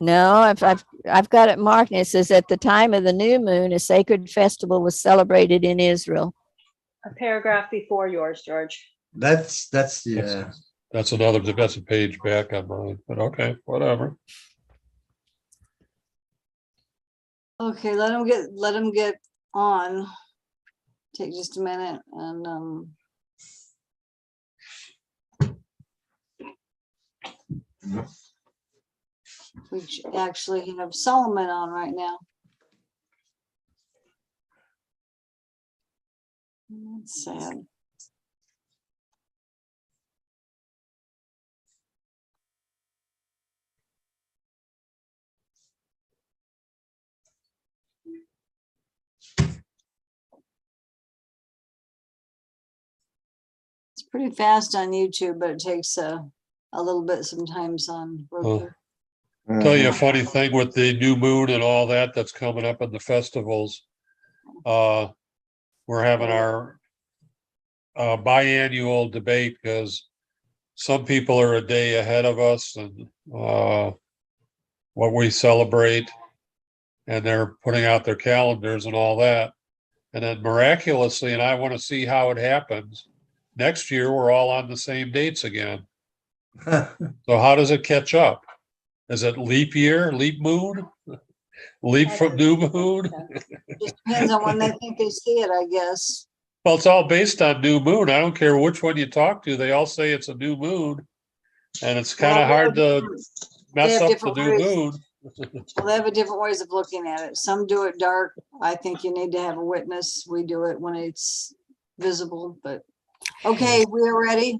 No, I've got it marked. And it says at the time of the new moon, a sacred festival was celebrated in Israel. A paragraph before yours, George. That's yeah. That's a page back on mine, but okay, whatever. Okay, let him get on. Take just a minute and we actually have Solomon on right now. That's sad. It's pretty fast on YouTube, but it takes a little bit sometimes on Roku. Tell you a funny thing with the new moon and all that that's coming up in the festivals. We're having our biannual debate because some people are a day ahead of us and what we celebrate, and they're putting out their calendars and all that. And then miraculously, and I want to see how it happens, next year we're all on the same dates again. So how does it catch up? Is it leap year, leap moon, leap from new moon? Just depends on when they think they see it, I guess. Well, it's all based on new moon. I don't care which one you talk to. They all say it's a new moon. And it's kind of hard to mess up the new moon. Well, they have different ways of looking at it. Some do it dark. I think you need to have a witness. We do it when it's visible, but okay, we're ready.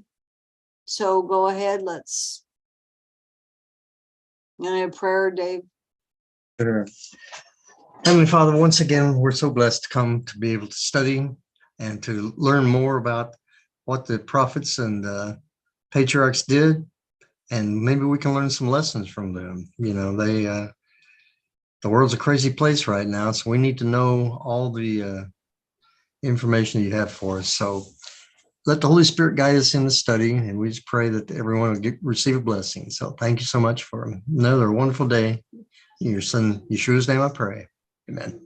So go ahead. Let's. Any prayer, Dave? Sure. Heavenly Father, once again, we're so blessed to come to be able to study and to learn more about what the prophets and patriarchs did. And maybe we can learn some lessons from them. You know, the world's a crazy place right now, so we need to know all the information you have for us. So let the Holy Spirit guide us in the study, and we just pray that everyone will receive a blessing. So thank you so much for another wonderful day. In your son, Yeshua's name I pray. Amen.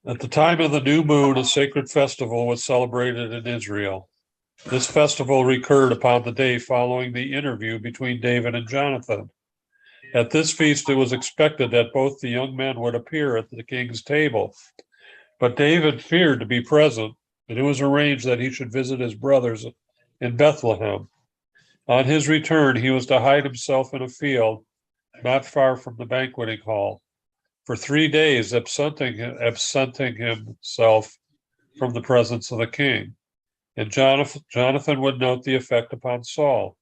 At the time of the new moon, a sacred festival was celebrated in Israel. This festival recurred upon the day following the interview between David and Jonathan. At this feast, it was expected that both the young men would appear at the king's table. But David feared to be present, and it was arranged that he should visit his brothers in Bethlehem. On his return, he was to hide himself in a field not far from the banqueting hall, for 3 days absenting himself from the presence of the king. And Jonathan would note the effect upon Saul.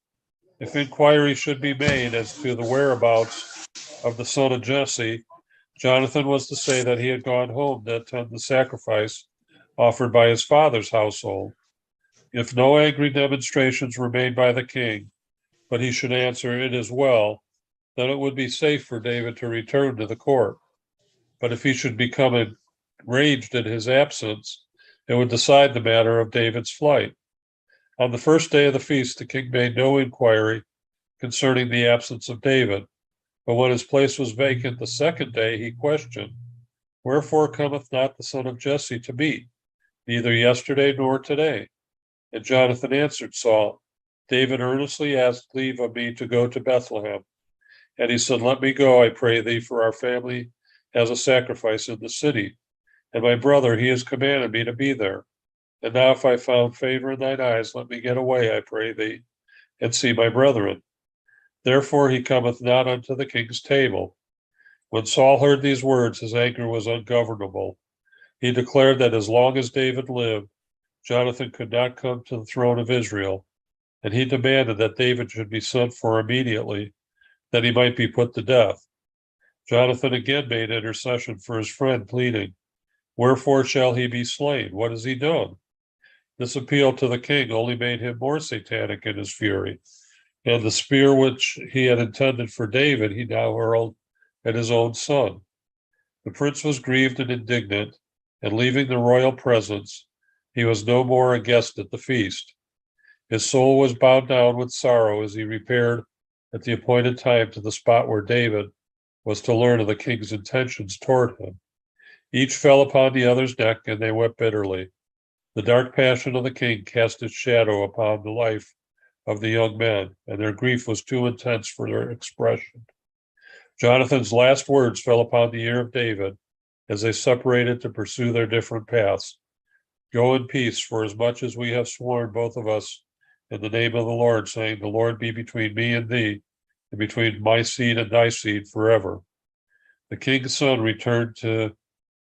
If inquiry should be made as to the whereabouts of the son of Jesse, Jonathan was to say that he had gone home to attend the sacrifice offered by his father's household. If no angry demonstrations were made by the king, but he should answer, "It is well," then it would be safe for David to return to the court. But if he should become enraged in his absence, it would decide the matter of David's flight. On the first day of the feast, the king made no inquiry concerning the absence of David. But when his place was vacant the second day, he questioned, "Wherefore cometh not the son of Jesse to meet, neither yesterday nor today?" And Jonathan answered Saul, "David earnestly asked leave of me to go to Bethlehem. And he said, Let me go, I pray thee, for our family has a sacrifice in the city. And my brother, he has commanded me to be there. And now if I found favor in thine eyes, let me get away, I pray thee, and see my brethren. Therefore he cometh not unto the king's table." When Saul heard these words, his anger was ungovernable. He declared that as long as David lived, Jonathan could not come to the throne of Israel, and he demanded that David should be sent for immediately, that he might be put to death. Jonathan again made intercession for his friend, pleading, "Wherefore shall he be slain? What has he done?" This appeal to the king only made him more satanic in his fury, and the spear which he had intended for David he now hurled at his own son. The prince was grieved and indignant, and leaving the royal presence, he was no more a guest at the feast. His soul was bowed down with sorrow as he repaired at the appointed time to the spot where David was to learn of the king's intentions toward him. Each fell upon the other's neck, and they wept bitterly. The dark passion of the king cast its shadow upon the life of the young men, and their grief was too intense for their expression. Jonathan's last words fell upon the ear of David as they separated to pursue their different paths. Go in peace, for as much as we have sworn, both of us, in the name of the Lord, saying, the Lord be between me and thee, and between my seed and thy seed forever. The king's son returned to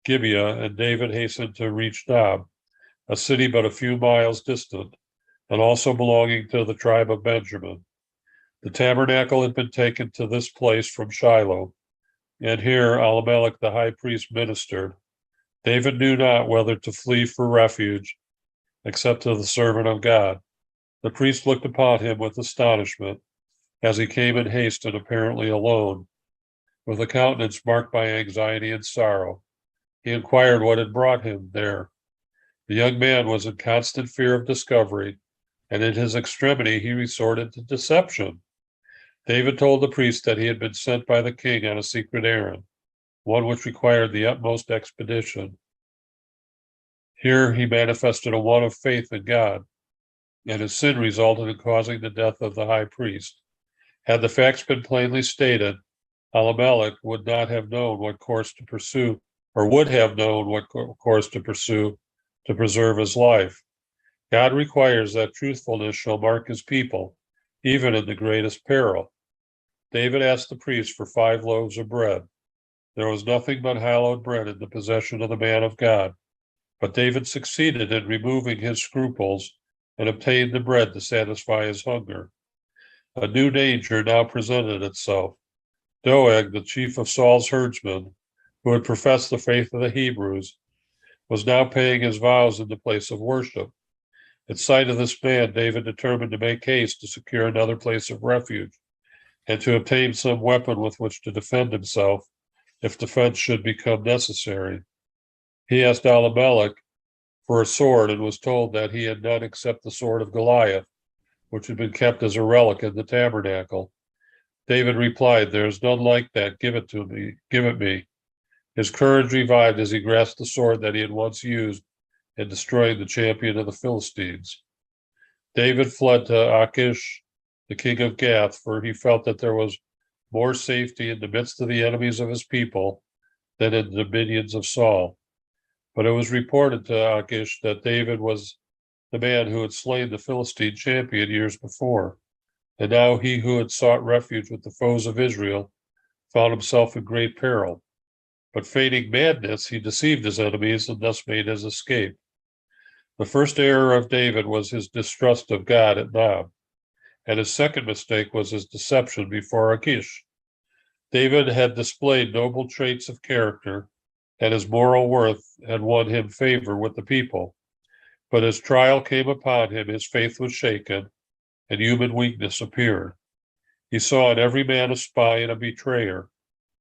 Gibeah, and David hastened to reach Nob, a city but a few miles distant, and also belonging to the tribe of Benjamin. The tabernacle had been taken to this place from Shiloh, and here Ahimelech the high priest ministered. David knew not whether to flee for refuge, except to the servant of God. The priest looked upon him with astonishment, as he came in haste and apparently alone, with a countenance marked by anxiety and sorrow. He inquired what had brought him there. The young man was in constant fear of discovery, and in his extremity he resorted to deception. David told the priest that he had been sent by the king on a secret errand, one which required the utmost expedition. Here he manifested a want of faith in God, and his sin resulted in causing the death of the high priest. Had the facts been plainly stated, Ahimelech would not have known what course to pursue, or would have known what course to pursue to preserve his life. God requires that truthfulness shall mark his people, even in the greatest peril. David asked the priest for 5 loaves of bread. There was nothing but hallowed bread in the possession of the man of God, but David succeeded in removing his scruples and obtained the bread to satisfy his hunger. A new danger now presented itself. Doeg, the chief of Saul's herdsmen, who had professed the faith of the Hebrews, was now paying his vows in the place of worship. At sight of this man, David determined to make haste to secure another place of refuge and to obtain some weapon with which to defend himself if defense should become necessary. He asked Ahimelech for a sword and was told that he had none except the sword of Goliath, which had been kept as a relic in the tabernacle. David replied, "There is none like that. Give it to me. Give it me." His courage revived as he grasped the sword that he had once used in destroying the champion of the Philistines. David fled to Achish, the king of Gath, for he felt that there was more safety in the midst of the enemies of his people than in the dominions of Saul. But it was reported to Achish that David was the man who had slain the Philistine champion years before, and now he who had sought refuge with the foes of Israel found himself in great peril. But feigning madness, he deceived his enemies and thus made his escape. The first error of David was his distrust of God at Nob, and his second mistake was his deception before Achish. David had displayed noble traits of character, and his moral worth had won him favor with the people. But as trial came upon him, his faith was shaken, and human weakness appeared. He saw in every man a spy and a betrayer.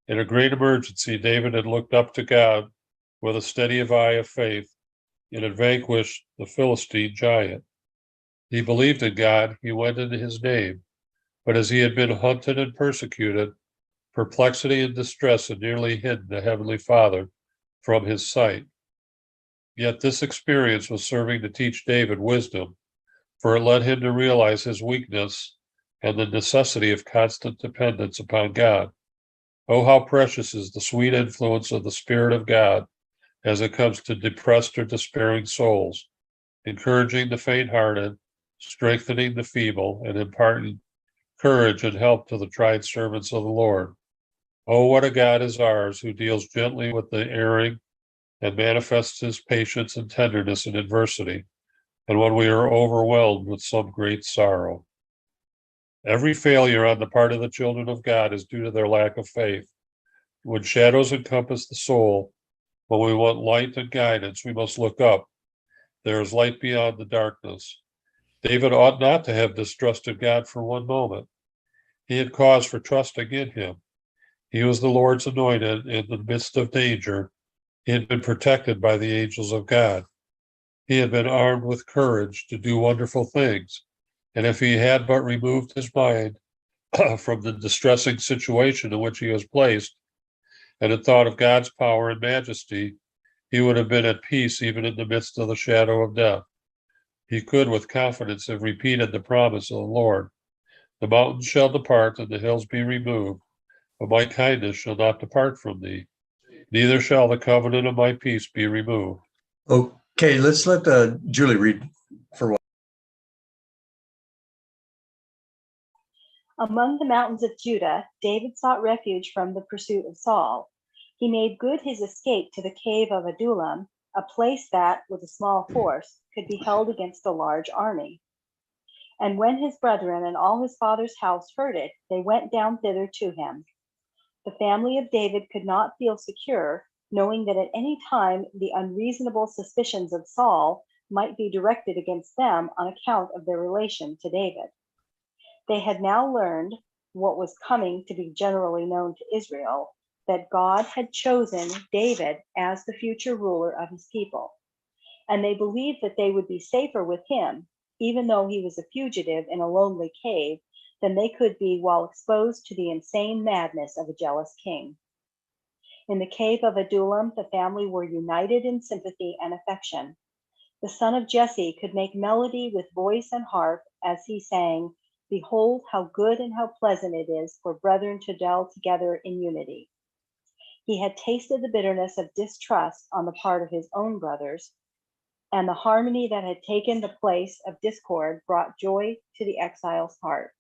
In a great emergency, David had looked up to God with a steady eye of faith and had vanquished the Philistine giant. He believed in God, he went in his name, but as he had been hunted and persecuted, perplexity and distress had nearly hidden the Heavenly Father from his sight. Yet this experience was serving to teach David wisdom, for it led him to realize his weakness and the necessity of constant dependence upon God. Oh, how precious is the sweet influence of the Spirit of God as it comes to depressed or despairing souls, encouraging the faint-hearted, strengthening the feeble, and imparting courage and help to the tried servants of the Lord. Oh, what a God is ours, who deals gently with the erring and manifests his patience and tenderness in adversity, and when we are overwhelmed with some great sorrow. Every failure on the part of the children of God is due to their lack of faith. When shadows encompass the soul, when we want light and guidance, we must look up. There is light beyond the darkness. David ought not to have distrusted God for one moment. He had cause for trusting in him. He was the Lord's anointed. In the midst of danger, he had been protected by the angels of God. He had been armed with courage to do wonderful things, and if he had but removed his mind from the distressing situation in which he was placed, and had thought of God's power and majesty, he would have been at peace even in the midst of the shadow of death. He could with confidence have repeated the promise of the Lord. The mountains shall depart and the hills be removed, but my kindness shall not depart from thee. Neither shall the covenant of my peace be removed. Okay, let's let Julie read for a while. Among the mountains of Judah, David sought refuge from the pursuit of Saul. He made good his escape to the cave of Adullam, a place that, with a small force, could be held against a large army. And when his brethren and all his father's house heard it, they went down thither to him. The family of David could not feel secure, knowing that at any time the unreasonable suspicions of Saul might be directed against them on account of their relation to David. They had now learned what was coming to be generally known to Israel, that God had chosen David as the future ruler of his people. And they believed that they would be safer with him, even though he was a fugitive in a lonely cave, than they could be while exposed to the insane madness of a jealous king. In the cave of Adullam, the family were united in sympathy and affection. The son of Jesse could make melody with voice and harp as he sang, "Behold how good and how pleasant it is for brethren to dwell together in unity." He had tasted the bitterness of distrust on the part of his own brothers, and the harmony that had taken the place of discord brought joy to the exile's heart.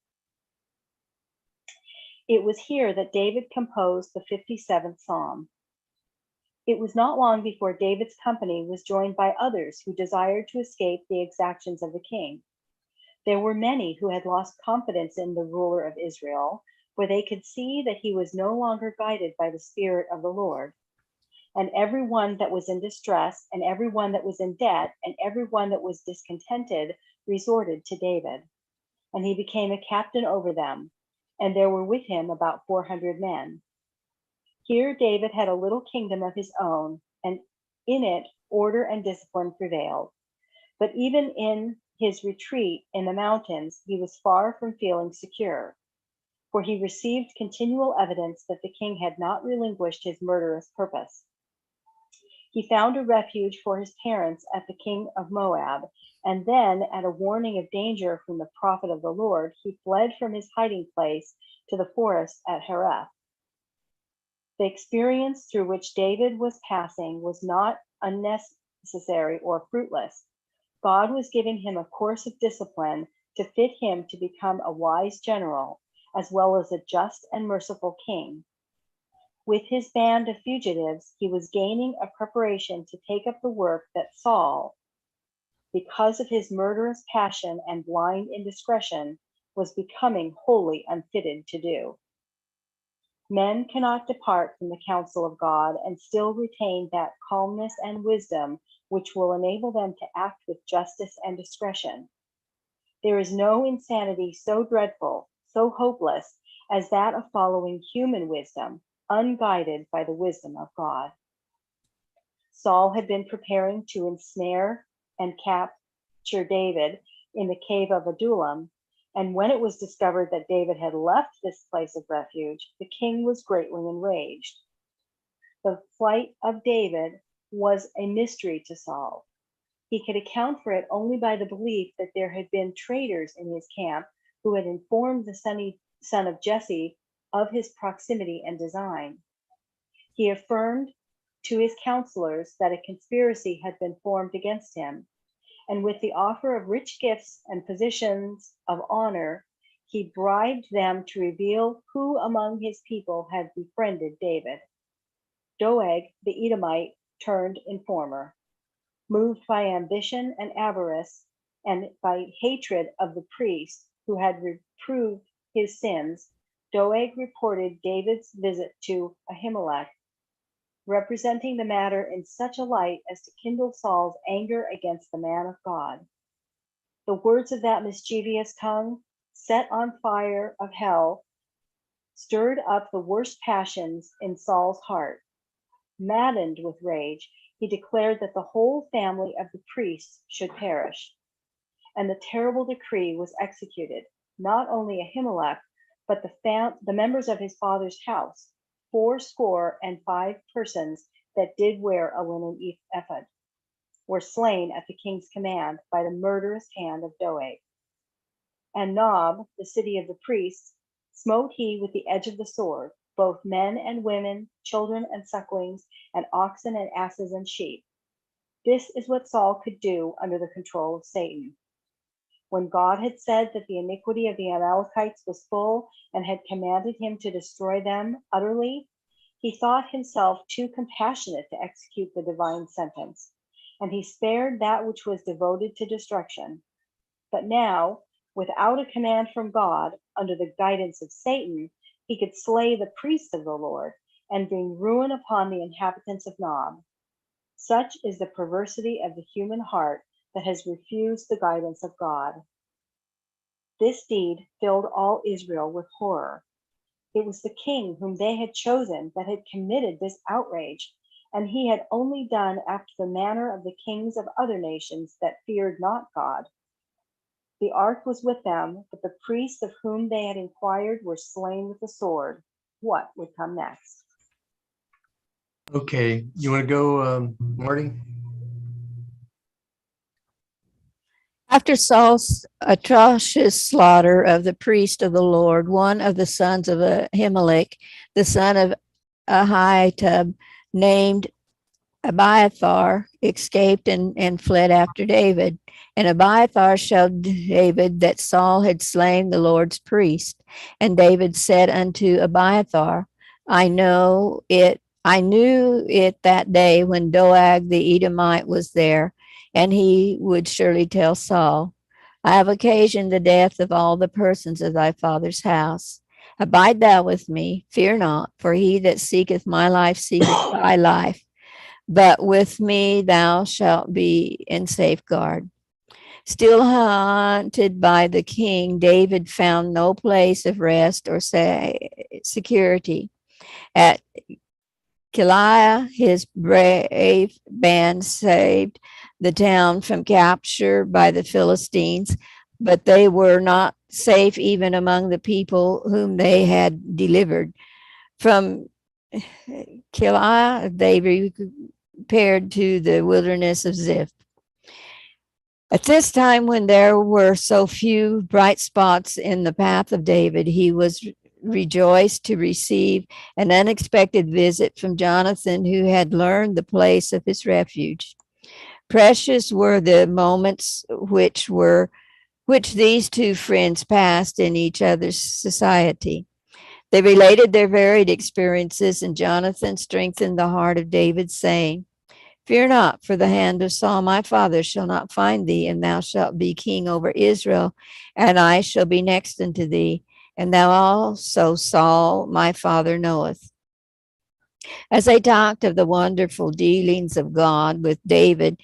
It was here that David composed the 57th Psalm. It was not long before David's company was joined by others who desired to escape the exactions of the king. There were many who had lost confidence in the ruler of Israel, for they could see that he was no longer guided by the Spirit of the Lord. And every one that was in distress, and every one that was in debt, and every one that was discontented resorted to David. And he became a captain over them, and there were with him about 400 men. Here David had a little kingdom of his own, and in it order and discipline prevailed. But even in his retreat in the mountains, he was far from feeling secure, for he received continual evidence that the king had not relinquished his murderous purpose. He found a refuge for his parents at the king of Moab, and then, at a warning of danger from the prophet of the Lord, he fled from his hiding place to the forest at Hereth. The experience through which David was passing was not unnecessary or fruitless. God was giving him a course of discipline to fit him to become a wise general, as well as a just and merciful king. With his band of fugitives, he was gaining a preparation to take up the work that Saul, because of his murderous passion and blind indiscretion, was becoming wholly unfitted to do. Men cannot depart from the counsel of God and still retain that calmness and wisdom which will enable them to act with justice and discretion. There is no insanity so dreadful, so hopeless, as that of following human wisdom, unguided by the wisdom of God. Saul had been preparing to ensnare and capture David in the cave of Adullam, and when it was discovered that David had left this place of refuge, the king was greatly enraged. The flight of David was a mystery to Saul. He could account for it only by the belief that there had been traitors in his camp who had informed the son of Jesse of his proximity and design. He affirmed to his counselors that a conspiracy had been formed against him, and with the offer of rich gifts and positions of honor, he bribed them to reveal who among his people had befriended David. Doeg, the Edomite, turned informer. Moved by ambition and avarice, and by hatred of the priest who had reproved his sins, Doeg reported David's visit to Ahimelech, representing the matter in such a light as to kindle Saul's anger against the man of God. The words of that mischievous tongue, set on fire of hell, stirred up the worst passions in Saul's heart. Maddened with rage, he declared that the whole family of the priests should perish. And the terrible decree was executed. Not only Ahimelech, But the members of his father's house, 75 persons that did wear a linen ephod, were slain at the king's command by the murderous hand of Doeg. And Nob, the city of the priests, smote he with the edge of the sword, both men and women, children and sucklings, and oxen and asses and sheep. This is what Saul could do under the control of Satan. When God had said that the iniquity of the Amalekites was full and had commanded him to destroy them utterly, he thought himself too compassionate to execute the divine sentence, and he spared that which was devoted to destruction. But now, without a command from God, under the guidance of Satan, he could slay the priests of the Lord and bring ruin upon the inhabitants of Nob. Such is the perversity of the human heart that has refused the guidance of God. This deed filled all Israel with horror. It was the king whom they had chosen that had committed this outrage, and he had only done after the manner of the kings of other nations that feared not God. The ark was with them, but the priests of whom they had inquired were slain with the sword. What would come next? Okay, you want to go, Marty? After Saul's atrocious slaughter of the priest of the Lord, one of the sons of Ahimelech, the son of Ahitub, named Abiathar, escaped and fled after David. And Abiathar showed David that Saul had slain the Lord's priest. And David said unto Abiathar, I knew it that day when Doeg the Edomite was there, and he would surely tell Saul, I have occasioned the death of all the persons of thy father's house. Abide thou with me, fear not, for he that seeketh my life seeketh thy life. But with me thou shalt be in safeguard. Still haunted by the king, David found no place of rest or security. At Keilah, his brave band saved the town from capture by the Philistines, but they were not safe even among the people whom they had delivered. From Keilah, they repaired to the wilderness of Ziph. At this time, when there were so few bright spots in the path of David, he was rejoiced to receive an unexpected visit from Jonathan, who had learned the place of his refuge. Precious were the moments which these two friends passed in each other's society. They related their varied experiences, and Jonathan strengthened the heart of David, saying, Fear not, for the hand of Saul my father shall not find thee, and thou shalt be king over Israel, and I shall be next unto thee, and thou also Saul my father knoweth. As they talked of the wonderful dealings of God with David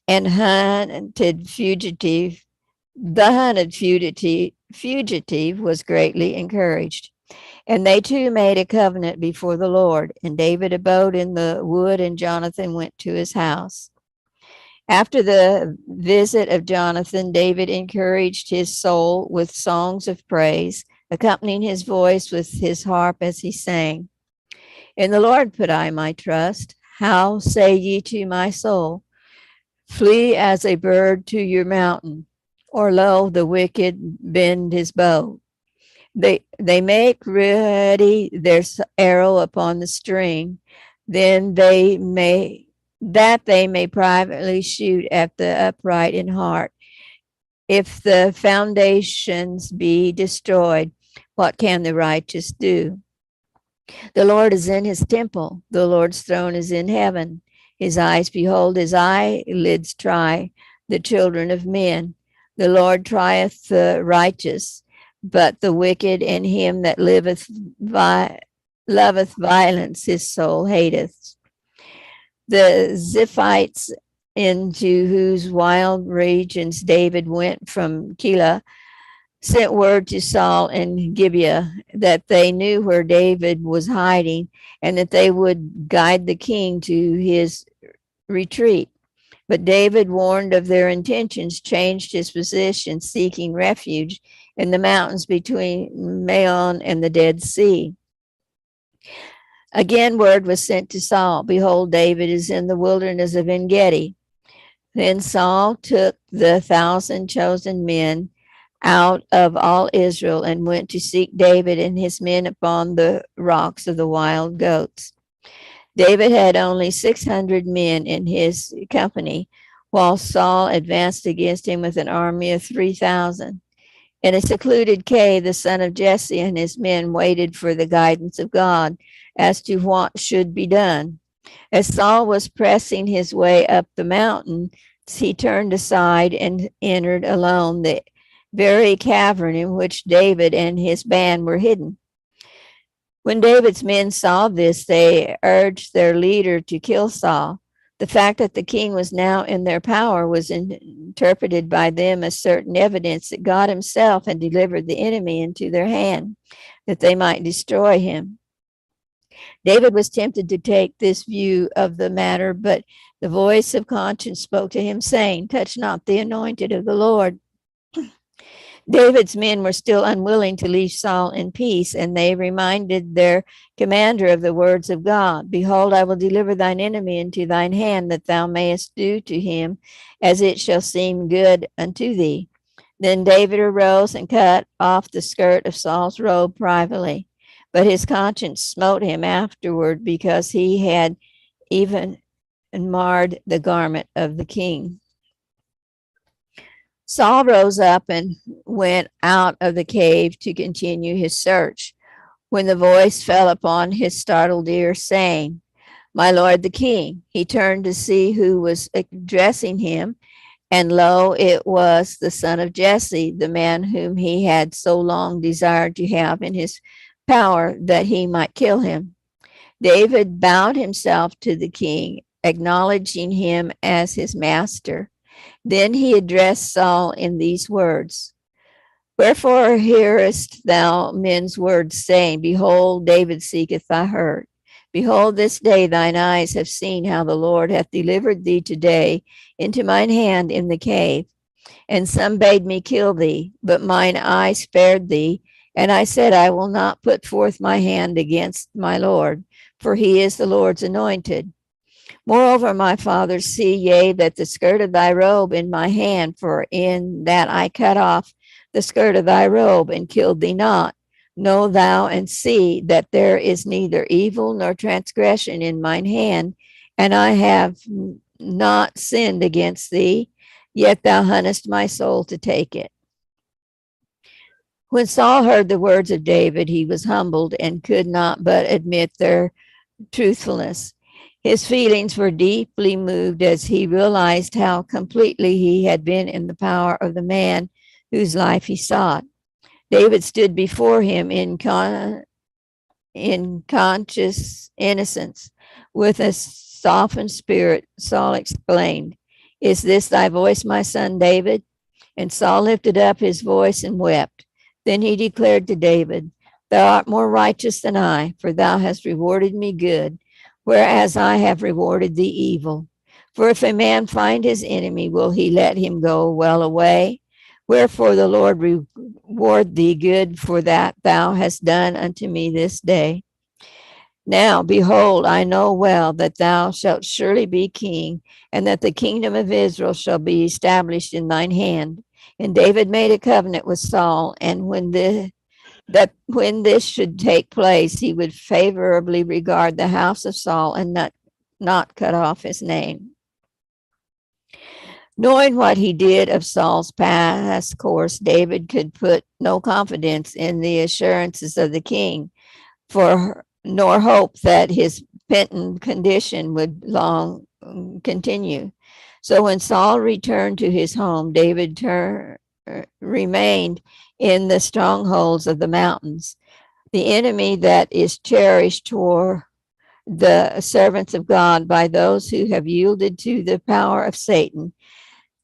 and the hunted fugitive was greatly encouraged. And they too made a covenant before the Lord, and David abode in the wood, and Jonathan went to his house. After the visit of Jonathan, David encouraged his soul with songs of praise, accompanying his voice with his harp as he sang. In the Lord put I my trust. How say ye to my soul, flee as a bird to your mountain, or lo, the wicked bend his bow. They make ready their arrow upon the string, then they may privately shoot at the upright in heart. If the foundations be destroyed, what can the righteous do? The Lord is in his temple. The Lord's throne is in heaven. His eyes behold, his eyelids try the children of men. The Lord trieth the righteous, but the wicked and him that loveth violence his soul hateth. The Ziphites, into whose wild regions David went from Keilah, sent word to Saul and Gibeah that they knew where David was hiding, and that they would guide the king to his retreat. But David, warned of their intentions, changed his position, seeking refuge in the mountains between Maon and the Dead Sea. Again, word was sent to Saul, behold, David is in the wilderness of En-gedi. Then Saul took the 1,000 chosen men out of all Israel and went to seek David and his men upon the rocks of the wild goats. David had only 600 men in his company, while Saul advanced against him with an army of 3,000. In a secluded cave, the son of Jesse and his men waited for the guidance of God as to what should be done. As Saul was pressing his way up the mountain, he turned aside and entered alone the very cavern in which David and his band were hidden. When David's men saw this, they urged their leader to kill Saul. The fact that the king was now in their power was interpreted by them as certain evidence that God himself had delivered the enemy into their hand, that they might destroy him. David was tempted to take this view of the matter, but the voice of conscience spoke to him, saying, touch not the anointed of the Lord. David's men were still unwilling to leave Saul in peace, and they reminded their commander of the words of God. Behold, I will deliver thine enemy into thine hand, that thou mayest do to him as it shall seem good unto thee. Then David arose and cut off the skirt of Saul's robe privately, but his conscience smote him afterward, because he had even marred the garment of the king. Saul rose up and went out of the cave to continue his search, when the voice fell upon his startled ear, saying, my lord the king. He turned to see who was addressing him, and lo, it was the son of Jesse, the man whom he had so long desired to have in his power, that he might kill him. David bowed himself to the king, acknowledging him as his master. Then he addressed Saul in these words, wherefore hearest thou men's words, saying, behold, David seeketh thy hurt. Behold, this day thine eyes have seen how the Lord hath delivered thee today into mine hand in the cave. And some bade me kill thee, but mine eye spared thee. And I said, I will not put forth my hand against my Lord, for he is the Lord's anointed. Moreover, my father, see, yea, that the skirt of thy robe in my hand, for in that I cut off the skirt of thy robe and killed thee not. Know thou and see that there is neither evil nor transgression in mine hand, and I have not sinned against thee, yet thou huntest my soul to take it. When Saul heard the words of David, he was humbled and could not but admit their truthfulness. His feelings were deeply moved as he realized how completely he had been in the power of the man whose life he sought. David stood before him in conscious innocence. With a softened spirit, Saul explained, is this thy voice, my son David? And Saul lifted up his voice and wept. Then he declared to David, thou art more righteous than I, for thou hast rewarded me good, whereas I have rewarded thee evil. For if a man find his enemy, will he let him go well away? Wherefore the Lord reward thee good for that thou hast done unto me this day. Now, behold, I know well that thou shalt surely be king, and that the kingdom of Israel shall be established in thine hand. And David made a covenant with Saul, and when this should take place, he would favorably regard the house of Saul and not cut off his name. Knowing what he did of Saul's past course, David could put no confidence in the assurances of the king, nor hope that his penitent condition would long continue. So when Saul returned to his home, David remained in the strongholds of the mountains. The enemy that is cherished toward the servants of God by those who have yielded to the power of Satan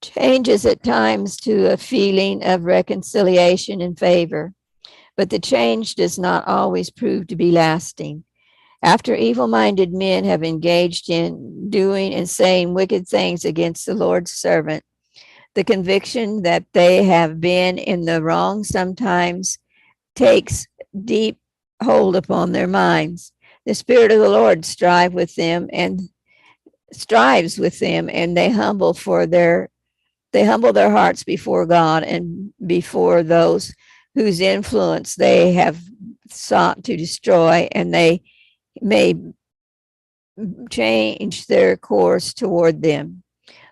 changes at times to a feeling of reconciliation and favor, but the change does not always prove to be lasting. After evil-minded men have engaged in doing and saying wicked things against the Lord's servant, The conviction that they have been in the wrong sometimes takes deep hold upon their minds. The Spirit of the Lord strives with them, and they humble their hearts before God and before those whose influence they have sought to destroy, and they may change their course toward them.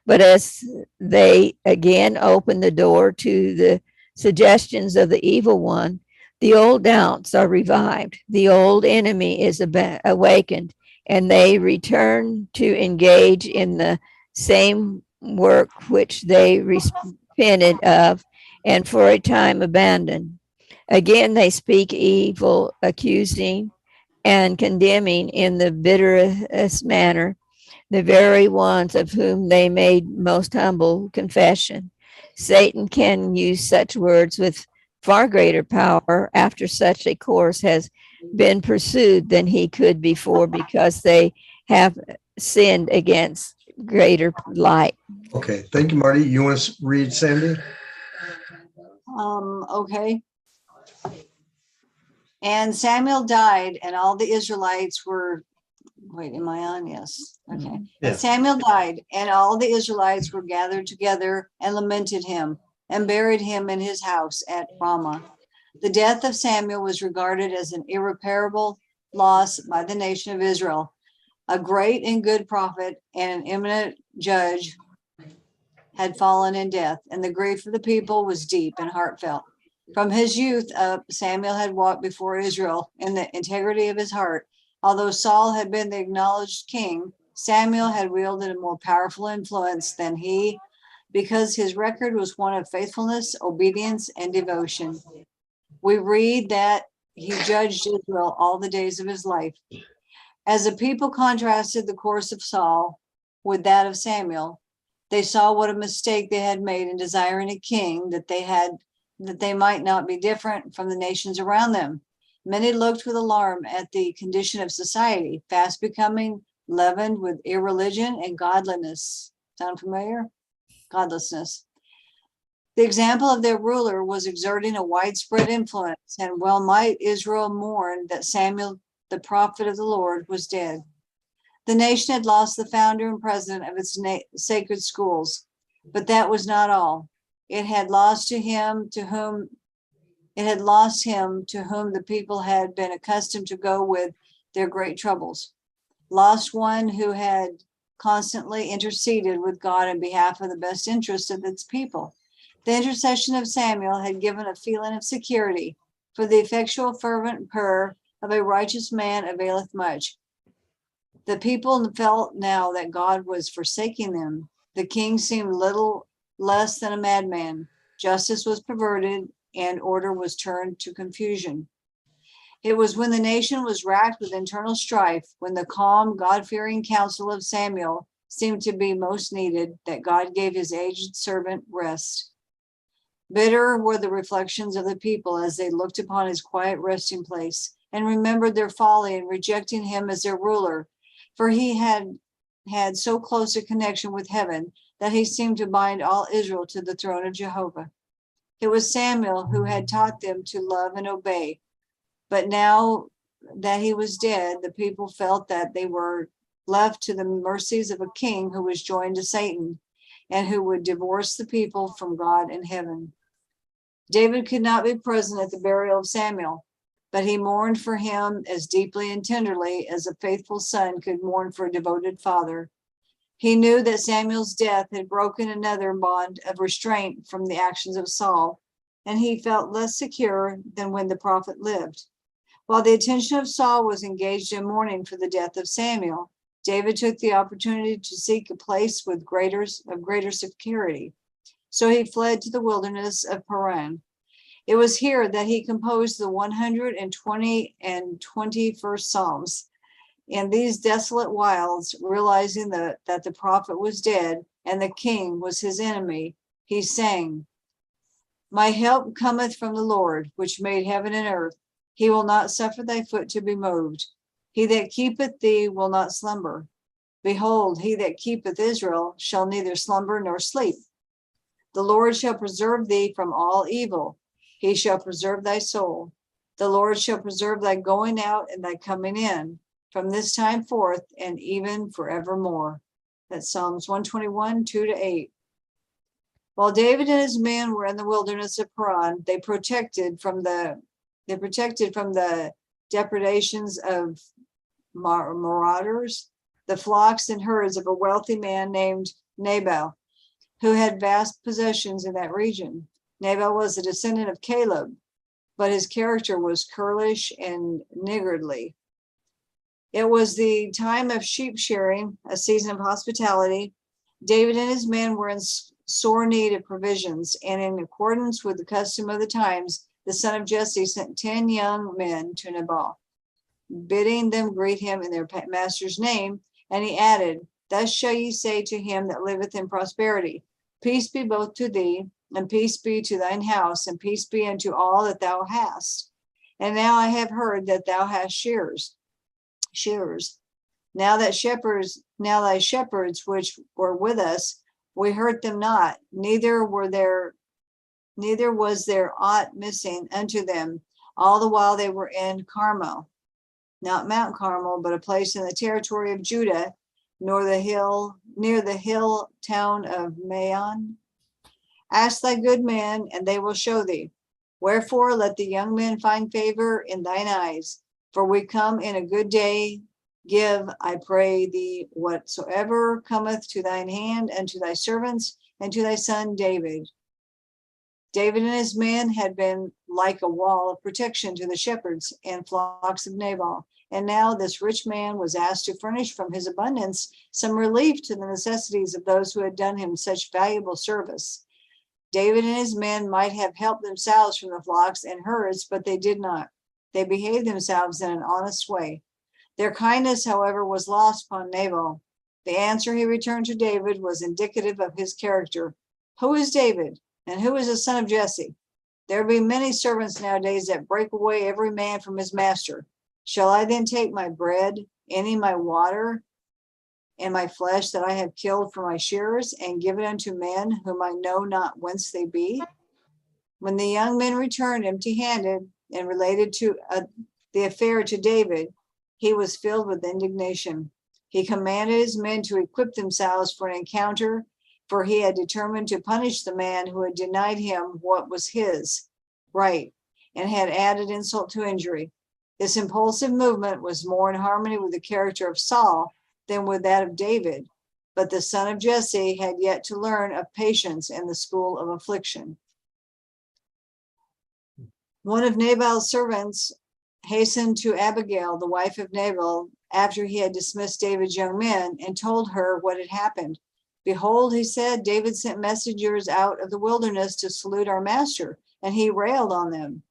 But as they again open the door to the suggestions of the evil one, the old doubts are revived, the old enemy is awakened, and they return to engage in the same work which they repented of and for a time abandoned. Again, they speak evil, accusing and condemning in the bitterest manner the very ones of whom they made most humble confession. Satan can use such words with far greater power after such a course has been pursued than he could before, because they have sinned against greater light. Okay, thank you, Marty. You want to read, Sandy? Okay. And Samuel died, and all the Israelites were, wait, am I on? Yes. Okay. Yeah. And Samuel died, and all the Israelites were gathered together and lamented him and buried him in his house at Ramah. The death of Samuel was regarded as an irreparable loss by the nation of Israel. A great and good prophet and an eminent judge had fallen in death, and the grief of the people was deep and heartfelt. From his youth up, Samuel had walked before Israel in the integrity of his heart. Although Saul had been the acknowledged king, Samuel had wielded a more powerful influence than he, because his record was one of faithfulness, obedience, and devotion. We read that he judged Israel all the days of his life. As the people contrasted the course of Saul with that of Samuel, they saw what a mistake they had made in desiring a king that they might not be different from the nations around them. Many looked with alarm at the condition of society, fast becoming leavened with irreligion and godliness. Sound familiar? Godlessness. The example of their ruler was exerting a widespread influence, and well might Israel mourn that Samuel, the prophet of the Lord, was dead. The nation had lost the founder and president of its sacred schools, but that was not all. It had lost him to whom the people had been accustomed to go with their great troubles. Lost one who had constantly interceded with God on behalf of the best interest of its people. The intercession of Samuel had given a feeling of security, for the effectual fervent prayer of a righteous man availeth much. The people felt now that God was forsaking them. The king seemed little less than a madman. Justice was perverted, and order was turned to confusion. It was when the nation was racked with internal strife, when the calm, God-fearing counsel of Samuel seemed to be most needed, that God gave his aged servant rest. Bitter were the reflections of the people as they looked upon his quiet resting place and remembered their folly in rejecting him as their ruler, for he had so close a connection with heaven that he seemed to bind all Israel to the throne of Jehovah. It was Samuel who had taught them to love and obey. But now that he was dead, the people felt that they were left to the mercies of a king who was joined to Satan and who would divorce the people from God in heaven. David could not be present at the burial of Samuel, but he mourned for him as deeply and tenderly as a faithful son could mourn for a devoted father. He knew that Samuel's death had broken another bond of restraint from the actions of Saul, and he felt less secure than when the prophet lived. While the attention of Saul was engaged in mourning for the death of Samuel, David took the opportunity to seek a place with greater security. So he fled to the wilderness of Paran. It was here that he composed the 120 and 21st Psalms. In these desolate wilds, realizing that the prophet was dead and the king was his enemy, he sang, "My help cometh from the Lord, which made heaven and earth. He will not suffer thy foot to be moved. He that keepeth thee will not slumber. Behold, he that keepeth Israel shall neither slumber nor sleep. The Lord shall preserve thee from all evil. He shall preserve thy soul. The Lord shall preserve thy going out and thy coming in from this time forth and even forevermore. That's Psalms 121, 2-8. While David and his men were in the wilderness of Paran, they protected from the depredations of marauders, the flocks and herds of a wealthy man named Nabal, who had vast possessions in that region. Nabal was a descendant of Caleb, but his character was churlish and niggardly. It was the time of sheep shearing, a season of hospitality. David and his men were in sore need of provisions, and in accordance with the custom of the times, the son of Jesse sent 10 young men to Nabal, bidding them greet him in their master's name. And he added, Thus shall ye say to him that liveth in prosperity, Peace be both to thee, and peace be to thine house, and peace be unto all that thou hast. And now I have heard that thou hast shearers. Now thy shepherds which were with us, we hurt them not, neither was there aught missing unto them, all the while they were in Carmel, not Mount Carmel, but a place in the territory of Judah, near the hill town of Maon. Ask thy good men, and they will show thee. Wherefore let the young men find favor in thine eyes, for we come in a good day. Give, I pray thee, whatsoever cometh to thine hand, and to thy servants, and to thy son David. David and his men had been like a wall of protection to the shepherds and flocks of Nabal. And now this rich man was asked to furnish from his abundance some relief to the necessities of those who had done him such valuable service. David and his men might have helped themselves from the flocks and herds, but they did not. They behaved themselves in an honest way. Their kindness, however, was lost upon Nabal. The answer he returned to David was indicative of his character. Who is David, and who is the son of Jesse? There be many servants nowadays that break away every man from his master. Shall I then take my bread, any my water, and my flesh that I have killed for my shearers, and give it unto men whom I know not whence they be? When the young men returned empty-handed and related the affair to David, he was filled with indignation. He commanded his men to equip themselves for an encounter, for he had determined to punish the man who had denied him what was his right and had added insult to injury. This impulsive movement was more in harmony with the character of Saul than with that of David, but the son of Jesse had yet to learn of patience in the school of affliction. One of Nabal's servants hastened to Abigail, the wife of Nabal, after he had dismissed David's young men, and told her what had happened. Behold, he said, David sent messengers out of the wilderness to salute our master, and he railed on them.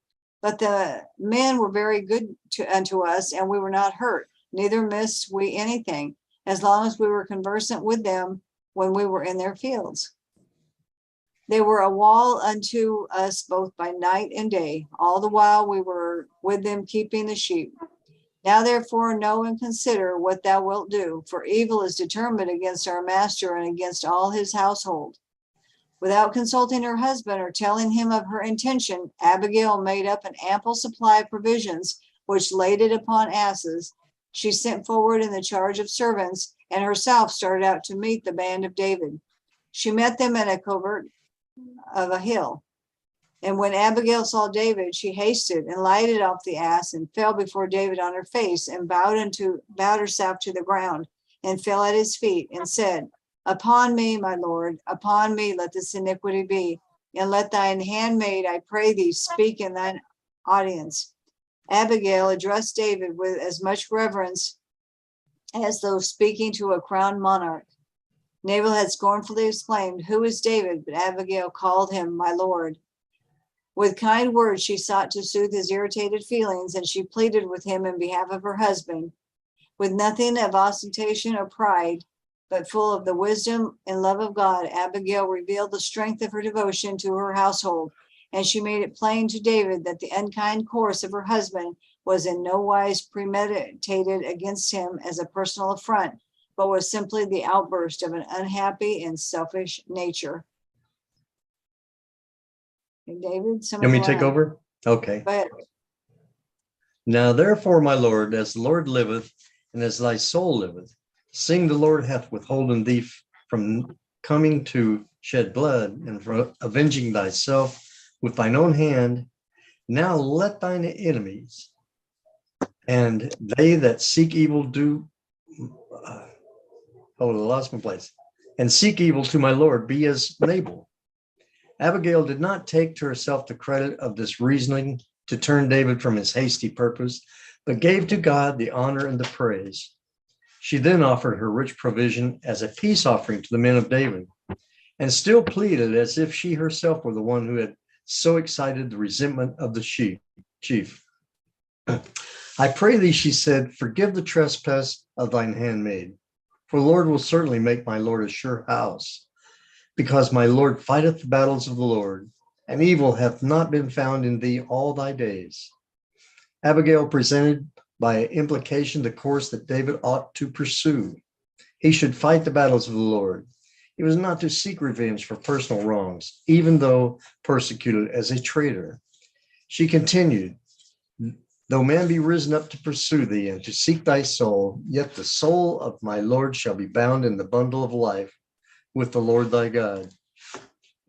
But the men were very good unto us, and we were not hurt, neither missed we anything, as long as we were conversant with them when we were in their fields. They were a wall unto us both by night and day, all the while we were with them keeping the sheep. Now therefore know and consider what thou wilt do, for evil is determined against our master and against all his household. Without consulting her husband or telling him of her intention, Abigail made up an ample supply of provisions, which laded upon asses. She sent forward in the charge of servants, and herself started out to meet the band of David. She met them in a covert of a hill. And when Abigail saw David, she hasted and lighted off the ass and fell before David on her face and bowed herself to the ground and fell at his feet and said, Upon me, my Lord, upon me let this iniquity be, and let thine handmaid, I pray thee, speak in thine audience. Abigail addressed David with as much reverence as though speaking to a crowned monarch. Nabal had scornfully exclaimed, Who is David? But Abigail called him my Lord. With kind words, she sought to soothe his irritated feelings, and she pleaded with him in behalf of her husband. With nothing of ostentation or pride, but full of the wisdom and love of God, Abigail revealed the strength of her devotion to her household, and she made it plain to David that the unkind course of her husband was in no wise premeditated against him as a personal affront, but was simply the outburst of an unhappy and selfish nature. Okay, David, You want somebody me to take wanna- over? Okay. Go ahead. Now therefore, my Lord, as the Lord liveth, and as thy soul liveth, seeing the Lord hath withholden thee from coming to shed blood, and from avenging thyself with thine own hand, now let thine enemies and they that seek evil do, I lost my place, and seek evil to my Lord be as Nabal. Abigail did not take to herself the credit of this reasoning to turn David from his hasty purpose, but gave to God the honor and the praise. She then offered her rich provision as a peace offering to the men of David, and still pleaded as if she herself were the one who had so excited the resentment of the chief. I pray thee, she said, forgive the trespass of thine handmaid, for the Lord will certainly make my Lord a sure house, because my Lord fighteth the battles of the Lord, and evil hath not been found in thee all thy days. Abigail presented by implication the course that David ought to pursue. He should fight the battles of the Lord. He was not to seek revenge for personal wrongs, even though persecuted as a traitor. She continued, though man be risen up to pursue thee and to seek thy soul, yet the soul of my Lord shall be bound in the bundle of life with the Lord thy God.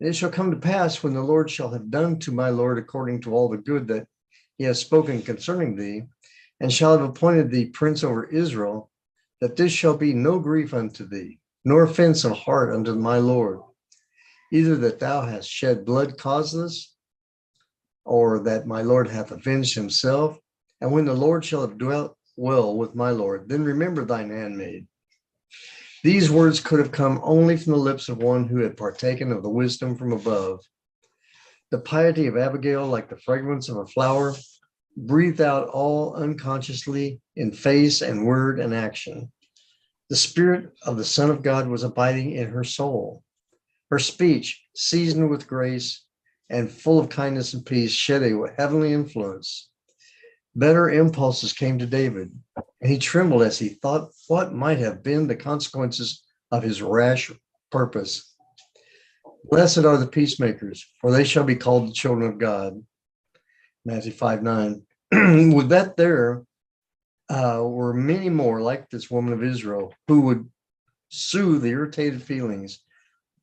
And it shall come to pass when the Lord shall have done to my Lord according to all the good that he has spoken concerning thee, and shall have appointed thee prince over Israel, that this shall be no grief unto thee, nor offense of heart unto my Lord, either that thou hast shed blood causeless, or that my Lord hath avenged himself. And when the Lord shall have dwelt well with my Lord, then remember thine handmaid. These words could have come only from the lips of one who had partaken of the wisdom from above. The piety of Abigail, like the fragrance of a flower, breathed out all unconsciously in face and word and action. The spirit of the Son of God was abiding in her soul. Her speech, seasoned with grace and full of kindness and peace, shed a heavenly influence. Better impulses came to David, and he trembled as he thought what might have been the consequences of his rash purpose. Blessed are the peacemakers, for they shall be called the children of God. Matthew 5:9. With that, there were many more like this woman of Israel who would soothe the irritated feelings,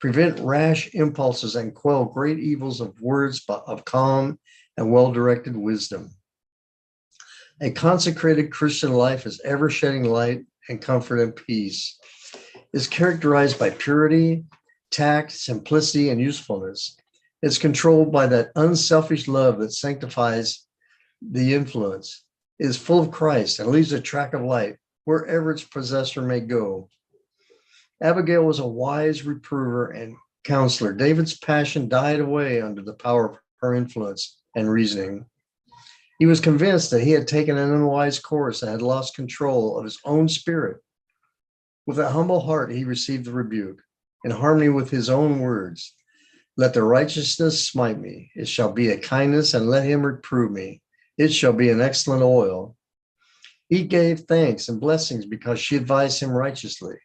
prevent rash impulses, and quell great evils of words of calm and well-directed wisdom. A consecrated Christian life is ever shedding light and comfort and peace. It's characterized by purity, tact, simplicity, and usefulness. It's controlled by that unselfish love that sanctifies the influence. It is full of Christ and leaves a track of light wherever its possessor may go. Abigail was a wise reprover and counselor. David's passion died away under the power of her influence and reasoning. He was convinced that he had taken an unwise course and had lost control of his own spirit. With a humble heart, he received the rebuke in harmony with his own words. Let the righteousness smite me. It shall be a kindness, and let him reprove me. It shall be an excellent oil. He gave thanks and blessings because she advised him righteously.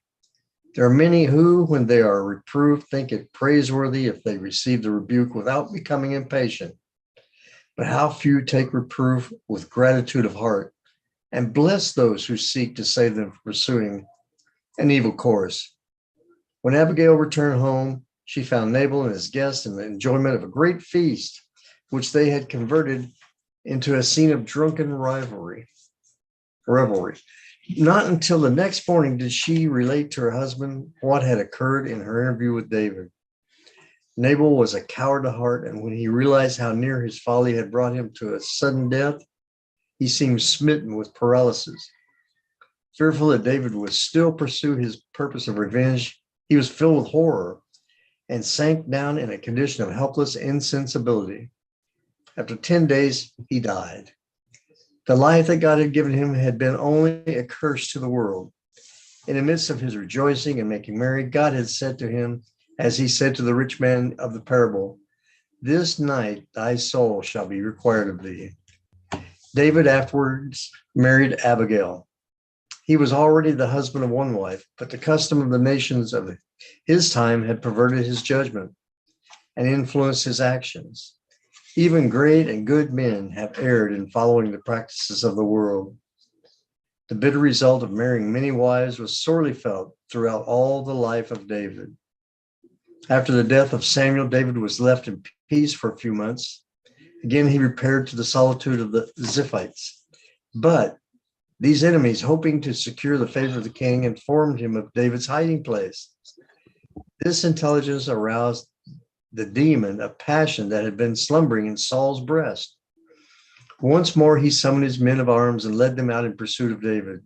There are many who, when they are reproved, think it praiseworthy if they receive the rebuke without becoming impatient. But how few take reproof with gratitude of heart, and bless those who seek to save them from pursuing an evil course. When Abigail returned home, she found Nabal and his guests in the enjoyment of a great feast, which they had converted into a scene of drunken revelry. Not until the next morning did she relate to her husband what had occurred in her interview with David. Nabal was a coward at heart, and when he realized how near his folly had brought him to a sudden death, he seemed smitten with paralysis. Fearful that David would still pursue his purpose of revenge, he was filled with horror and sank down in a condition of helpless insensibility. After 10 days, he died. The life that God had given him had been only a curse to the world. In the midst of his rejoicing and making merry, God had said to him, as he said to the rich man of the parable, this night thy soul shall be required of thee. David afterwards married Abigail. He was already the husband of one wife, but the custom of the nations of his time had perverted his judgment and influenced his actions. Even great and good men have erred in following the practices of the world. The bitter result of marrying many wives was sorely felt throughout all the life of David. After the death of Samuel, David was left in peace for a few months. Again, he repaired to the solitude of the Ziphites. But these enemies, hoping to secure the favor of the king, informed him of David's hiding place. This intelligence aroused the demon of passion that had been slumbering in Saul's breast. Once more, he summoned his men of arms and led them out in pursuit of David.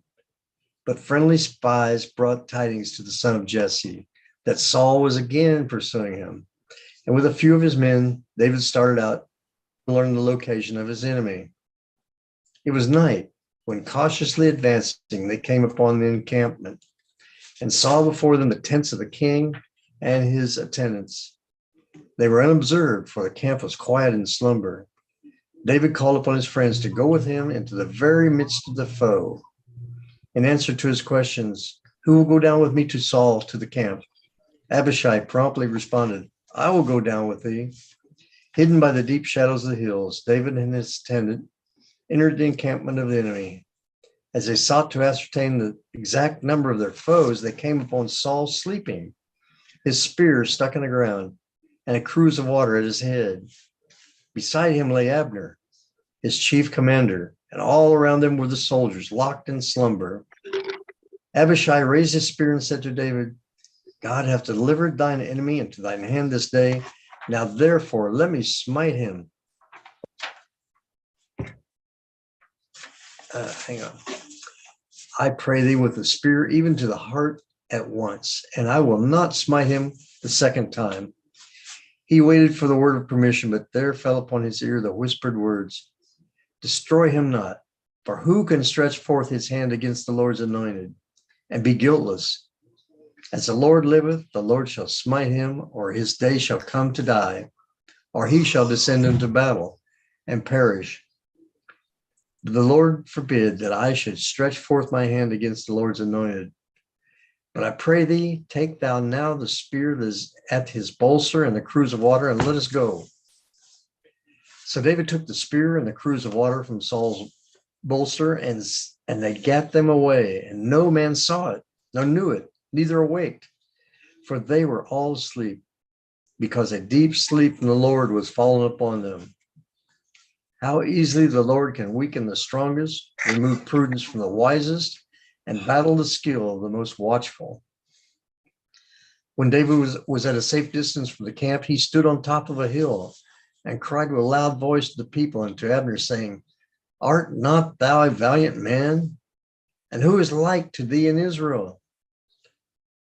But friendly spies brought tidings to the son of Jesse that Saul was again pursuing him. And with a few of his men, David started out to learn the location of his enemy. It was night when, cautiously advancing, they came upon the encampment and saw before them the tents of the king and his attendants. They were unobserved, for the camp was quiet in slumber. David called upon his friends to go with him into the very midst of the foe. In answer to his questions, "Who will go down with me to Saul to the camp?" Abishai promptly responded, "I will go down with thee." Hidden by the deep shadows of the hills, David and his attendant entered the encampment of the enemy. As they sought to ascertain the exact number of their foes, they came upon Saul sleeping, his spear stuck in the ground, and a cruse of water at his head. Beside him lay Abner, his chief commander, and all around them were the soldiers locked in slumber. Abishai raised his spear and said to David, "God hath delivered thine enemy into thine hand this day. Now therefore let me smite him." Hang on. "I pray thee with the spear even to the heart at once, and I will not smite him the second time." He waited for the word of permission, but there fell upon his ear the whispered words, "Destroy him not, for who can stretch forth his hand against the Lord's anointed and be guiltless? As the Lord liveth, the Lord shall smite him, or his day shall come to die, or he shall descend into battle and perish. The Lord forbid that I should stretch forth my hand against the Lord's anointed. But I pray thee, take thou now the spear that is at his bolster and the cruse of water, and let us go." So David took the spear and the cruse of water from Saul's bolster, and they gat them away, and no man saw it, nor knew it, neither awaked, for they were all asleep, because a deep sleep from the Lord was fallen upon them. How easily the Lord can weaken the strongest, remove prudence from the wisest, and battle the skill of the most watchful. When David was at a safe distance from the camp, he stood on top of a hill and cried with a loud voice to the people and to Abner, saying, "Art not thou a valiant man? And who is like to thee in Israel?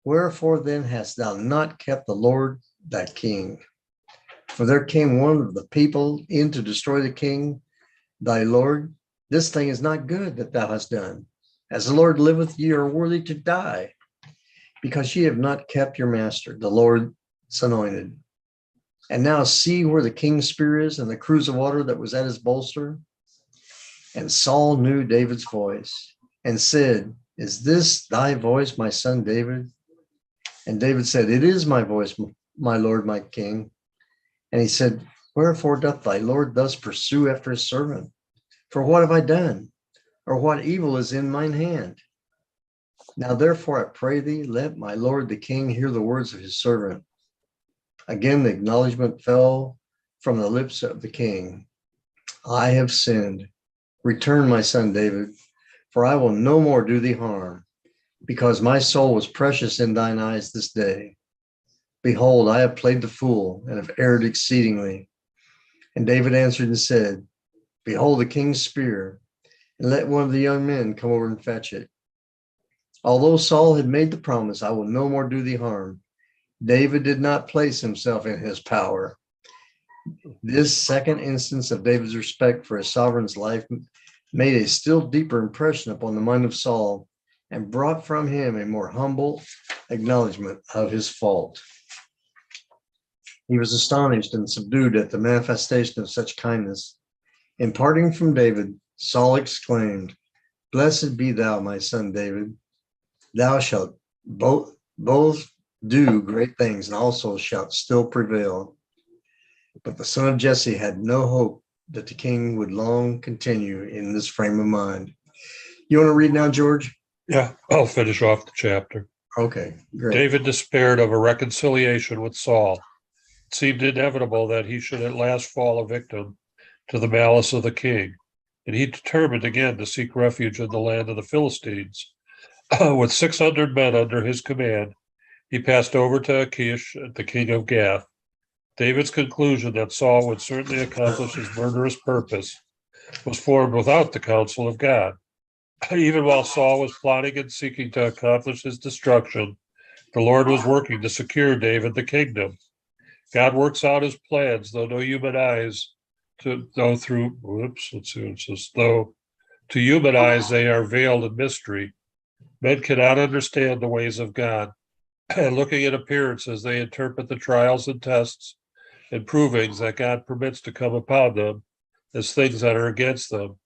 Wherefore then hast thou not kept the Lord thy king? For there came one of the people in to destroy the king, thy Lord. This thing is not good that thou hast done. As the Lord liveth, ye are worthy to die, because ye have not kept your master, the Lord's anointed. And now see where the king's spear is and the cruse of water that was at his bolster." And Saul knew David's voice and said, "Is this thy voice, my son David?" And David said, "It is my voice, my Lord, my king." And he said, "Wherefore doth thy Lord thus pursue after his servant? For what have I done? Or what evil is in mine hand? Now therefore I pray thee, let my Lord the king hear the words of his servant." Again the acknowledgement fell from the lips of the king. "I have sinned. Return, my son David, for I will no more do thee harm, because my soul was precious in thine eyes this day. Behold, I have played the fool and have erred exceedingly." And David answered and said, "Behold the king's spear, and let one of the young men come over and fetch it." Although Saul had made the promise, "I will no more do thee harm," David did not place himself in his power. This second instance of David's respect for his sovereign's life made a still deeper impression upon the mind of Saul and brought from him a more humble acknowledgement of his fault. He was astonished and subdued at the manifestation of such kindness. In parting from David, Saul exclaimed, "Blessed be thou, my son David. Thou shalt both do great things, and also shalt still prevail." But the son of Jesse had no hope that the king would long continue in this frame of mind. You want to read now, George? Yeah, I'll finish off the chapter. Okay, great. David despaired of a reconciliation with Saul. It seemed inevitable that he should at last fall a victim to the malice of the king, and he determined again to seek refuge in the land of the Philistines. With 600 men under his command, he passed over to Achish, the king of Gath. David's conclusion that Saul would certainly accomplish his murderous purpose was formed without the counsel of God. Even while Saul was plotting and seeking to accomplish his destruction, the Lord was working to secure David the kingdom. God works out his plans, though no human eyes, though to human eyes they are veiled in mystery. Men cannot understand the ways of God. And looking at appearances, they interpret the trials and tests and provings that God permits to come upon them as things that are against them,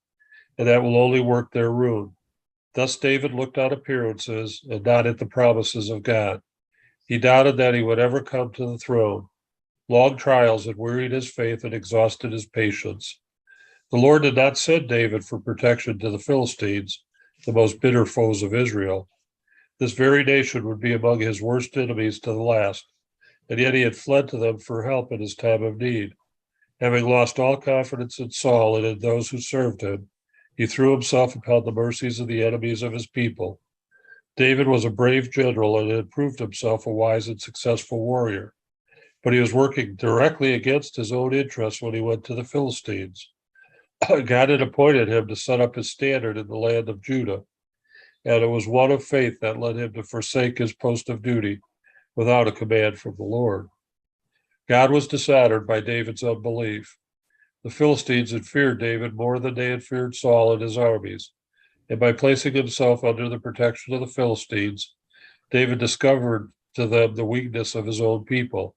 and that will only work their ruin. Thus David looked on appearances and not at the promises of God. He doubted that he would ever come to the throne. Long trials had wearied his faith and exhausted his patience. The Lord did not send David for protection to the Philistines, the most bitter foes of Israel. This very nation would be among his worst enemies to the last, and yet he had fled to them for help in his time of need. Having lost all confidence in Saul and in those who served him, he threw himself upon the mercies of the enemies of his people. David was a brave general and had proved himself a wise and successful warrior, but he was working directly against his own interests when he went to the Philistines. God had appointed him to set up his standard in the land of Judah, and it was one of faith that led him to forsake his post of duty without a command from the Lord. God was dishonored by David's unbelief. The Philistines had feared David more than they had feared Saul and his armies, and by placing himself under the protection of the Philistines, David discovered to them the weakness of his own people.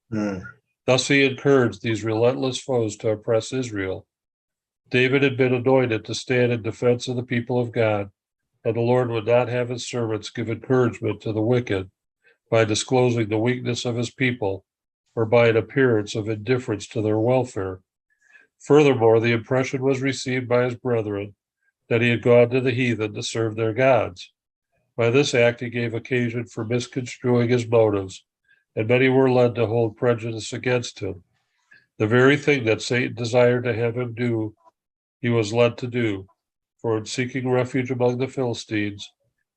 Thus he encouraged these relentless foes to oppress Israel. David had been anointed to stand in defense of the people of God, and the Lord would not have his servants give encouragement to the wicked by disclosing the weakness of his people or by an appearance of indifference to their welfare. Furthermore, the impression was received by his brethren that he had gone to the heathen to serve their gods. By this act, he gave occasion for misconstruing his motives, and many were led to hold prejudice against him. The very thing that Satan desired to have him do, he was led to do, for in seeking refuge among the Philistines,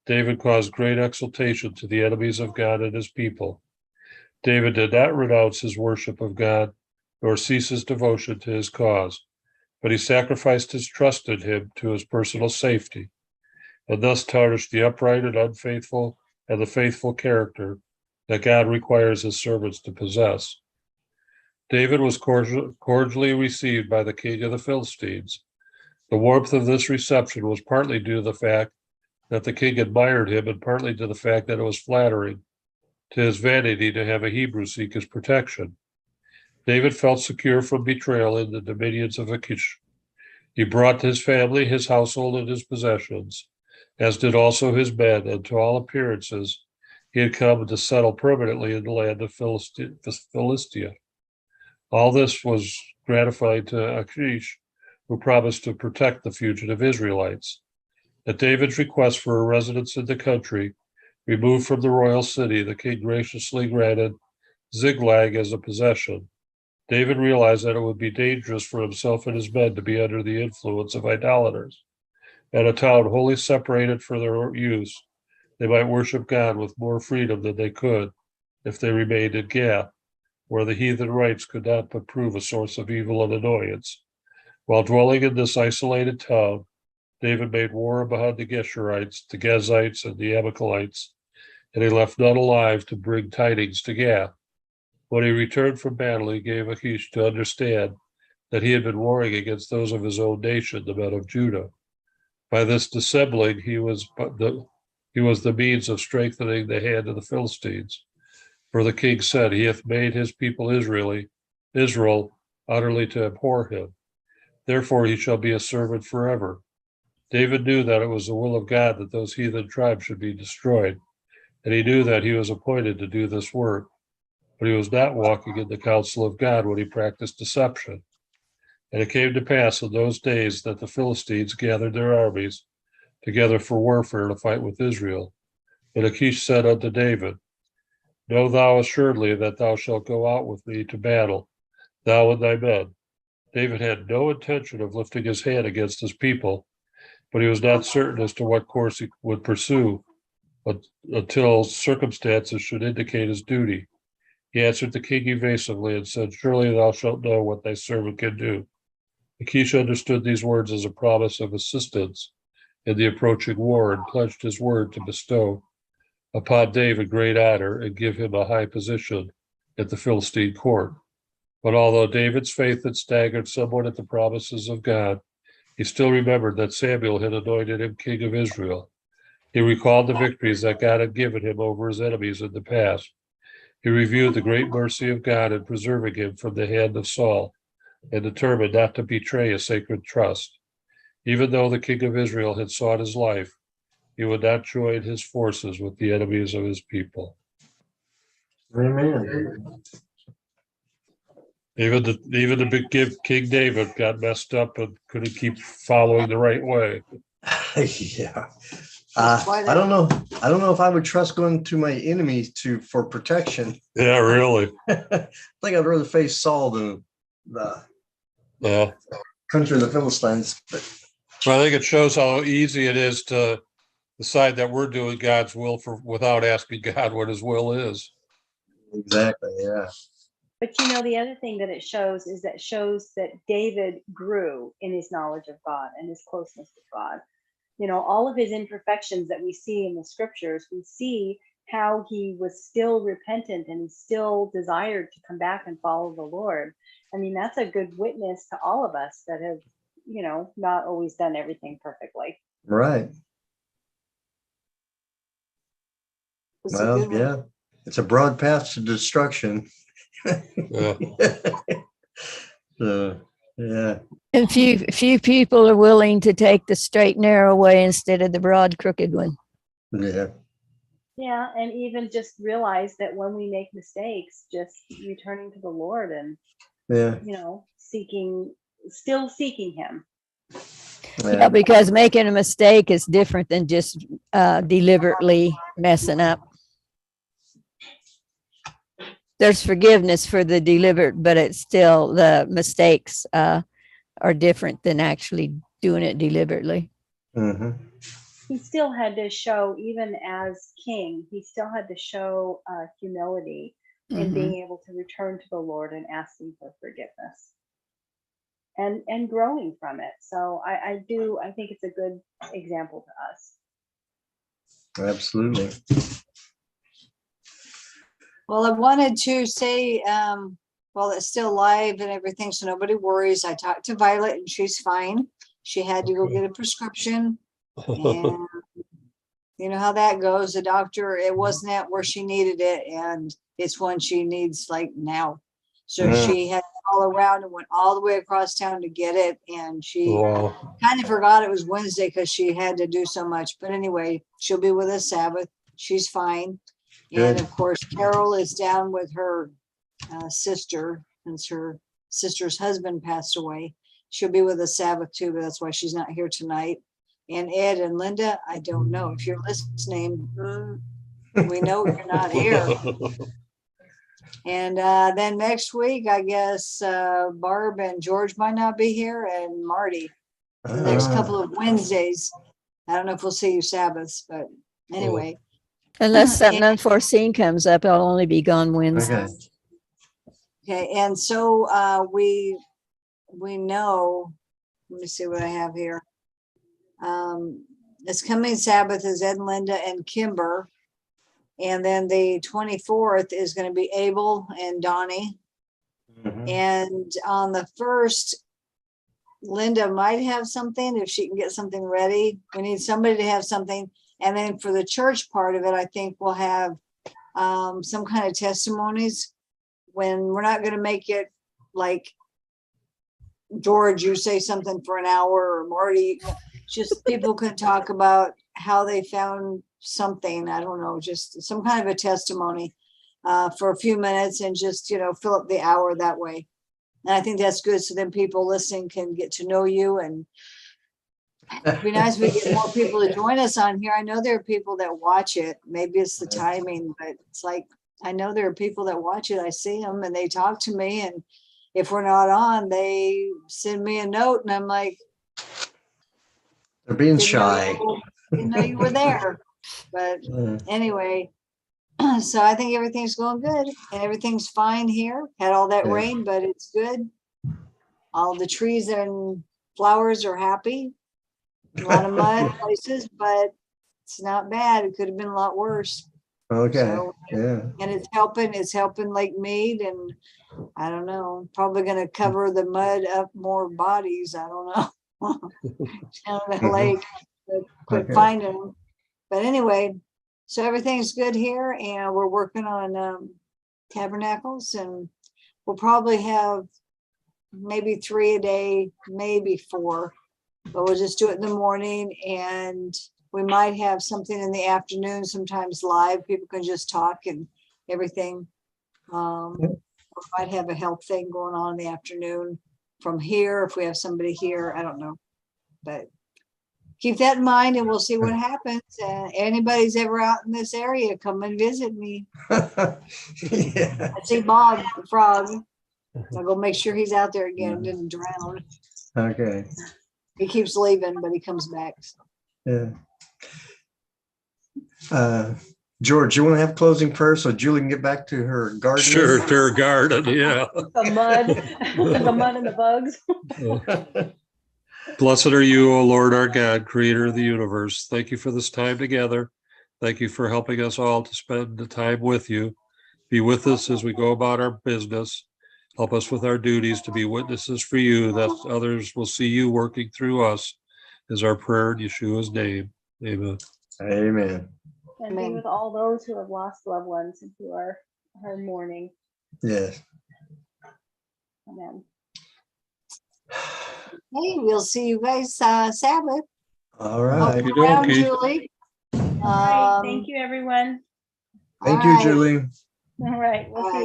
David caused great exultation to the enemies of God and his people. David did not renounce his worship of God, nor cease his devotion to his cause, but he sacrificed his trust in him to his personal safety, and thus tarnished the upright and unfaithful and the faithful character that God requires his servants to possess. David was cordially received by the king of the Philistines. The warmth of this reception was partly due to the fact that the king admired him, and partly to the fact that it was flattering to his vanity to have a Hebrew seek his protection. David felt secure from betrayal in the dominions of Achish. He brought his family, his household, and his possessions, as did also his men, and to all appearances, he had come to settle permanently in the land of Philistia. All this was gratifying to Achish, who promised to protect the fugitive Israelites. At David's request for a residence in the country, removed from the royal city, the king graciously granted Ziklag as a possession. David realized that it would be dangerous for himself and his men to be under the influence of idolaters. At a town wholly separated for their use, they might worship God with more freedom than they could if they remained in Gath, where the heathen rites could not but prove a source of evil and annoyance. While dwelling in this isolated town, David made war upon the Geshurites, the Gazites, and the Amalekites, and he left none alive to bring tidings to Gath. When he returned from battle, he gave Achish to understand that he had been warring against those of his own nation, the men of Judah. By this dissembling, he was the means of strengthening the hand of the Philistines. For the king said, "He hath made his people Israel utterly to abhor him. Therefore he shall be a servant forever." David knew that it was the will of God that those heathen tribes should be destroyed, and he knew that he was appointed to do this work. but he was not walking in the counsel of God when he practiced deception. And it came to pass in those days that the Philistines gathered their armies together for warfare to fight with Israel. And Achish said unto David, Know thou assuredly that thou shalt go out with me to battle, thou and thy men. David had no intention of lifting his hand against his people, but he was not certain as to what course he would pursue until circumstances should indicate his duty. He answered the king evasively and said, Surely thou shalt know what thy servant can do. Achish understood these words as a promise of assistance in the approaching war and pledged his word to bestow upon David great honor and give him a high position at the Philistine court. But although David's faith had staggered somewhat at the promises of God, he still remembered that Samuel had anointed him king of Israel. He recalled the victories that God had given him over his enemies in the past. He reviewed the great mercy of God in preserving him from the hand of Saul and determined not to betray a sacred trust. Even though the king of Israel had sought his life, he would not join his forces with the enemies of his people. Amen. Even the big King David got messed up and couldn't keep following the right way. Yeah. why I don't know. I don't know if I would trust going to my enemies for protection. Yeah, really. I think I'd rather face Saul than the Yeah. country of the Philistines. But Well, I think it shows how easy it is to decide that we're doing God's will without asking God what his will is. exactly, yeah. But the other thing that it shows is that David grew in his knowledge of God and his closeness with God. All of his imperfections that we see in the scriptures, we see how he was still repentant and he still desired to come back and follow the Lord. I mean, that's a good witness to all of us that have, not always done everything perfectly. Right. It's a Well, good one. yeah. It's a broad path to destruction. Yeah. So, yeah. And few people are willing to take the straight, narrow way instead of the broad, crooked one. Yeah. Yeah, and even just realize that when we make mistakes, just returning to the Lord and, Yeah. still seeking him. Yeah, because making a mistake is different than just deliberately messing up. There's forgiveness for the deliberate, but it's still the mistakes are different than actually doing it deliberately. Mm-hmm. He still had to show, even as king, he still had to show humility in being able to return to the Lord and asking for forgiveness and growing from it. So I think it's a good example to us. Absolutely. Well, I wanted to say, well, it's still live and everything, so nobody worries. I talked to Violet and she's fine. She had to go get a prescription. And you know how that goes. The doctor, it wasn't at where she needed it, and it's one she needs like now. So she had to all around and went all the way across town to get it. And she Wow. kind of forgot it was Wednesday because she had to do so much. But anyway, she'll be with us Sabbath. She's fine. Good. And of course, Carol is down with her sister, since her sister's husband passed away. She'll be with us Sabbath too, but that's why she's not here tonight. And Ed and Linda, I don't know if you're listening. We know you're not here. And then next week, I guess Barb and George might not be here, and Marty. The next couple of Wednesdays. I don't know if we'll see you Sabbaths, but anyway. Unless something unforeseen comes up, I'll only be gone Wednesday. Okay. Okay, and so we know, let me see what I have here. This coming Sabbath is Ed and Linda and Kimber. And then the 24th is going to be Abel and Donnie. Mhm. And on the 1st, Linda might have something if she can get something ready. We need somebody to have something. And then for the church part of it, I think we'll have some kind of testimonies when we're not going to make it like George, you say something for an hour, or Marty, just people can talk about how they found something. I don't know, just some kind of a testimony. for a few minutes and just, fill up the hour that way. And I think that's good. So then people listening can get to know you, and it'd be nice if we get more people to join us on here. I know there are people that watch it. Maybe it's the timing, but it's like, I know there are people that watch it. I see them and they talk to me. And if we're not on, they send me a note and I'm like, They're being didn't know shy. didn't know you were there. But anyway, so I think everything's going good and everything's fine here. Had all that Yeah. rain, but it's good. All the trees and flowers are happy. A lot of mud places, but it's not bad. It could have been a lot worse. Okay, So, yeah. and it's helping Lake Mead, and I don't know, probably gonna cover the mud up more bodies. I don't know. Down the lake, but quit Okay. finding them. But anyway, so everything's good here, and we're working on tabernacles, and we'll probably have maybe 3 a day, maybe 4, but we'll just do it in the morning, and we might have something in the afternoon, sometimes live. People can just talk and everything. We might have a health thing going on in the afternoon from here, if we have somebody here, I don't know. But keep that in mind and we'll see what happens. Anybody's ever out in this area, come and visit me. Yeah. I see Bob the frog. I'll go make sure he's out there again, didn't drown. Okay, He keeps leaving, but he comes back. yeah. George, you want to have closing prayer so Julie can get back to her garden? Sure, their garden, yeah. The mud, the mud and the bugs. Blessed are you, O Lord our God, creator of the universe. Thank you for this time together. Thank you for helping us all to spend the time with you. Be with us as we go about our business. Help us with our duties to be witnesses for you, that others will see you working through us, is our prayer in Yeshua's name. Amen. Amen. And be Amen. with all those who have lost loved ones and who are mourning. Yes. Amen. Hey, we'll see you guys Sabbath. All Hope right. you're around, Okey-dokey. Julie. All right. Thank you, everyone. Thank all you, right. Julie. All right. We'll see you.